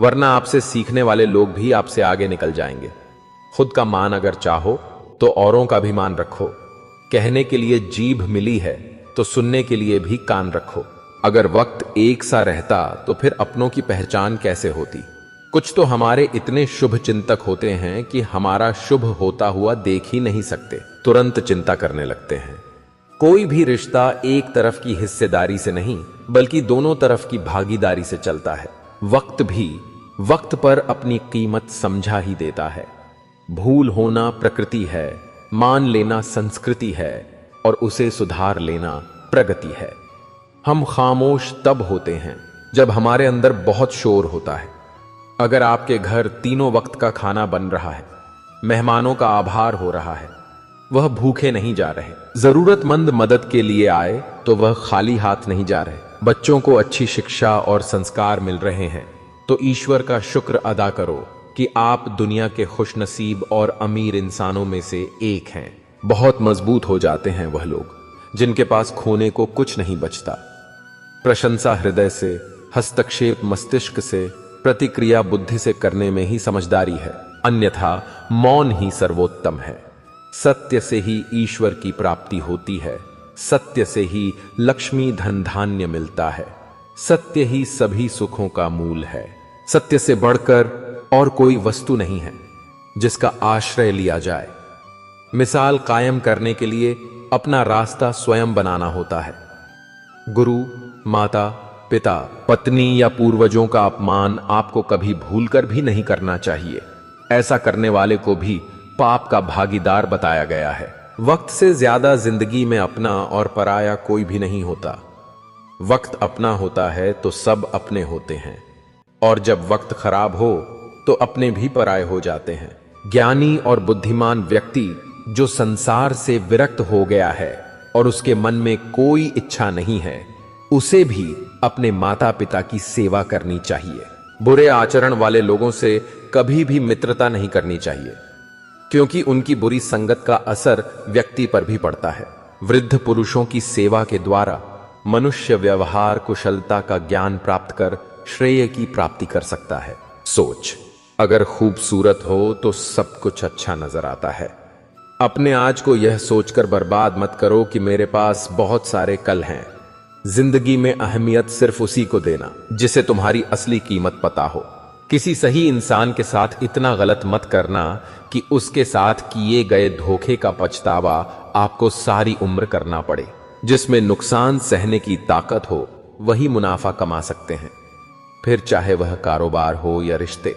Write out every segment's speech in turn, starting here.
वरना आपसे सीखने वाले लोग भी आपसे आगे निकल जाएंगे। खुद का मान अगर चाहो तो औरों का भी मान रखो। कहने के लिए जीभ मिली है तो सुनने के लिए भी कान रखो। अगर वक्त एक सा रहता तो फिर अपनों की पहचान कैसे होती। कुछ तो हमारे इतने शुभ चिंतक होते हैं कि हमारा शुभ होता हुआ देख ही नहीं सकते, तुरंत चिंता करने लगते हैं। कोई भी रिश्ता एक तरफ की हिस्सेदारी से नहीं बल्कि दोनों तरफ की भागीदारी से चलता है। वक्त भी वक्त पर अपनी कीमत समझा ही देता है। भूल होना प्रकृति है, मान लेना संस्कृति है और उसे सुधार लेना प्रगति है। हम खामोश तब होते हैं जब हमारे अंदर बहुत शोर होता है। अगर आपके घर तीनों वक्त का खाना बन रहा है, मेहमानों का आभार हो रहा है, वह भूखे नहीं जा रहे, जरूरतमंद मदद के लिए आए तो वह खाली हाथ नहीं जा रहे, बच्चों को अच्छी शिक्षा और संस्कार मिल रहे हैं, तो ईश्वर का शुक्र अदा करो कि आप दुनिया के खुशनसीब और अमीर इंसानों में से एक हैं। बहुत मजबूत हो जाते हैं वह लोग जिनके पास खोने को कुछ नहीं बचता। प्रशंसा हृदय से, हस्तक्षेप मस्तिष्क से, प्रतिक्रिया बुद्धि से करने में ही समझदारी है, अन्यथा मौन ही सर्वोत्तम है। सत्य से ही ईश्वर की प्राप्ति होती है, सत्य से ही लक्ष्मी धन धान्य मिलता है, सत्य ही सभी सुखों का मूल है। सत्य से बढ़कर और कोई वस्तु नहीं है जिसका आश्रय लिया जाए। मिसाल कायम करने के लिए अपना रास्ता स्वयं बनाना होता है। गुरु, माता, पिता, पत्नी या पूर्वजों का अपमान आपको कभी भूलकर भी नहीं करना चाहिए। ऐसा करने वाले को भी पाप का भागीदार बताया गया है। वक्त से ज्यादा जिंदगी में अपना और पराया कोई भी नहीं होता। वक्त अपना होता है तो सब अपने होते हैं, और जब वक्त खराब हो तो अपने भी पराये हो जाते हैं। ज्ञानी और बुद्धिमान व्यक्ति जो संसार से विरक्त हो गया है और उसके मन में कोई इच्छा नहीं है, उसे भी अपने माता पिता की सेवा करनी चाहिए। बुरे आचरण वाले लोगों से कभी भी मित्रता नहीं करनी चाहिए, क्योंकि उनकी बुरी संगत का असर व्यक्ति पर भी पड़ता है। वृद्ध पुरुषों की सेवा के द्वारा मनुष्य व्यवहार कुशलता का ज्ञान प्राप्त कर श्रेय की प्राप्ति कर सकता है। सोच अगर खूबसूरत हो तो सब कुछ अच्छा नजर आता है। अपने आज को यह सोचकर बर्बाद मत करो कि मेरे पास बहुत सारे कल हैं। जिंदगी में अहमियत सिर्फ उसी को देना जिसे तुम्हारी असली कीमत पता हो। किसी सही इंसान के साथ इतना गलत मत करना कि उसके साथ किए गए धोखे का पछतावा आपको सारी उम्र करना पड़े। जिसमें नुकसान सहने की ताकत हो वही मुनाफा कमा सकते हैं, फिर चाहे वह कारोबार हो या रिश्ते।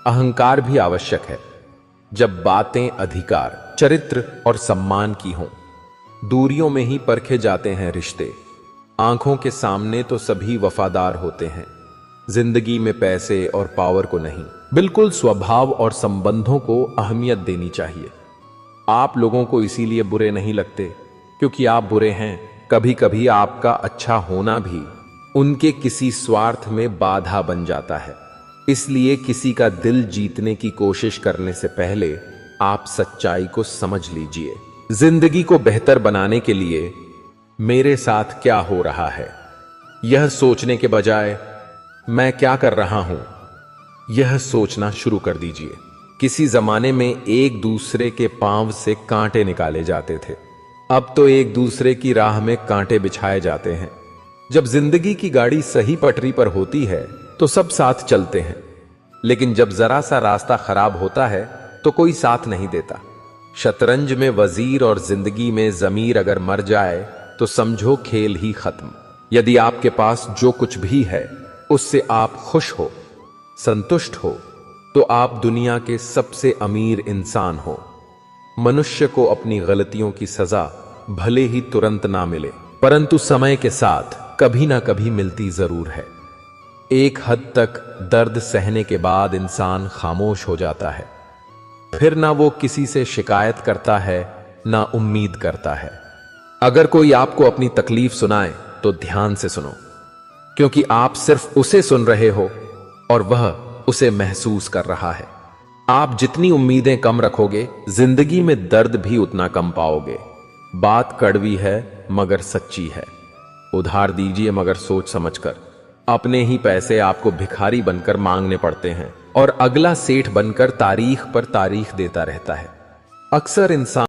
अहंकार भी आवश्यक है जब बातें अधिकार, चरित्र और सम्मान की हों। दूरियों में ही परखे जाते हैं रिश्ते, आंखों के सामने तो सभी वफादार होते हैं। जिंदगी में पैसे और पावर को नहीं, बिल्कुल स्वभाव और संबंधों को अहमियत देनी चाहिए। आप लोगों को इसीलिए बुरे नहीं लगते क्योंकि आप बुरे हैं। कभी कभी आपका अच्छा होना भी उनके किसी स्वार्थ में बाधा बन जाता है। इसलिए किसी का दिल जीतने की कोशिश करने से पहले आप सच्चाई को समझ लीजिए। जिंदगी को बेहतर बनाने के लिए मेरे साथ क्या हो रहा है यह सोचने के बजाय मैं क्या कर रहा हूं यह सोचना शुरू कर दीजिए। किसी जमाने में एक दूसरे के पांव से कांटे निकाले जाते थे, अब तो एक दूसरे की राह में कांटे बिछाए जाते हैं। जब जिंदगी की गाड़ी सही पटरी पर होती है तो सब साथ चलते हैं, लेकिन जब जरा सा रास्ता खराब होता है तो कोई साथ नहीं देता। शतरंज में वजीर और जिंदगी में जमीर अगर मर जाए तो समझो खेल ही खत्म। यदि आपके पास जो कुछ भी है उससे आप खुश हो, संतुष्ट हो, तो आप दुनिया के सबसे अमीर इंसान हो। मनुष्य को अपनी गलतियों की सजा भले ही तुरंत ना मिले, परंतु समय के साथ कभी ना कभी मिलती जरूर है। एक हद तक दर्द सहने के बाद इंसान खामोश हो जाता है, फिर ना वो किसी से शिकायत करता है ना उम्मीद करता है। अगर कोई आपको अपनी तकलीफ सुनाए तो ध्यान से सुनो, क्योंकि आप सिर्फ उसे सुन रहे हो और वह उसे महसूस कर रहा है। आप जितनी उम्मीदें कम रखोगे जिंदगी में दर्द भी उतना कम पाओगे। बात कड़वी है मगर सच्ची है। उधार दीजिए मगर सोच समझकर, अपने ही पैसे आपको भिखारी बनकर मांगने पड़ते हैं और अगला सेठ बनकर तारीख पर तारीख देता रहता है। अक्सर इंसान